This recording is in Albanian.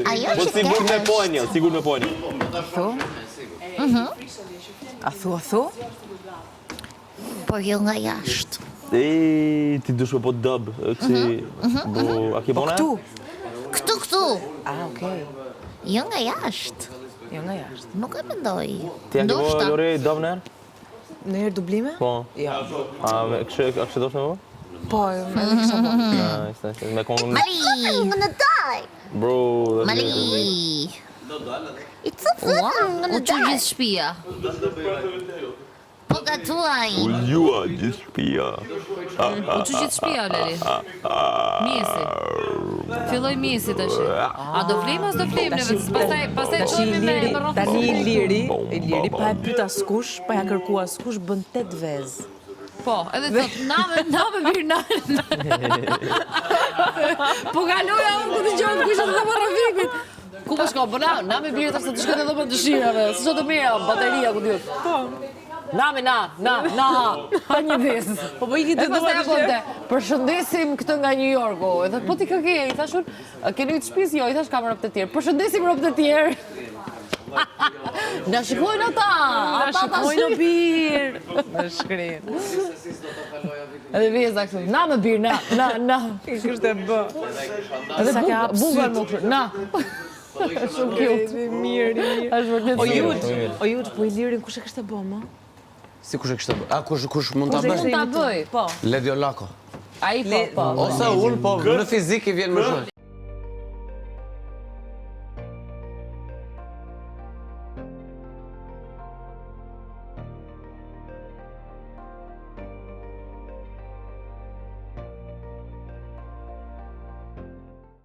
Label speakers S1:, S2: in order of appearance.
S1: Po sigur me pojnë, sigur me pojnë.
S2: Thu? A thu?
S3: Por jo nga jashtë.
S1: Ti dush me po dub, a ke bona?
S3: Këtu.
S2: Okej.
S3: Jo nga jashtë.
S2: Jo nga jashtë.
S3: Nuk e mendoj.
S1: Ti a ke po Lori dub nërë?
S2: Në herë dublime?
S1: Po.
S2: Ja.
S1: A kështë dosh me po?
S2: Po, me kisha po.
S1: Me kongën...
S3: Mali! I'm gonna die!
S1: Bro...
S3: Mali! It's so fun, I'm gonna
S4: U që gjithë shpia.
S3: Po gatuaj.
S1: Ullua gjithë shpia.
S4: U që gjithë shpia, Leli. Mjesi. Filloj mjesi të shi. A do flim as do flim? Pastaj qojme me rrotë.
S2: Tani Iliri pa e pyet askush, pa ja kërku askush, bën 8 vezë.
S4: Po, edhe thot, na me birë na. Po kaloja unë ku të gjohë të kështë të më rafikit. Ku po shko, po na me birë të ashtë të shkët edhe për të shirave. Së që të mira, bateria ku t'jut. Na, ha një vezë. Po iki të duhet të shkëte. Përshëndesim këtë nga New Yorku. Edhe po ti këke, i thashun, keni të shpis, jo, i thash kam rëpë të tjerë. Përshëndesim rëpë të tjerë. Na shikojnë ata!
S2: Na shikojnë o birë! Në shkrinë.
S4: Edhe vjeza kështu, na me birë, na.
S2: Kështë e bë.
S4: Edhe bugar më kështu, na. Shumë cute.
S2: Mirë.
S4: Është vërtet mirë.
S2: O Juç, po Ilirin kush e kështë e bë, ma?
S5: Si kush e kështë të bëj? A, kush mund të bëj?
S4: Mund ta bëj, po.
S5: Ledio Lako.
S4: Ai po.
S5: Ose unë, po në fizik i vjen më shumë.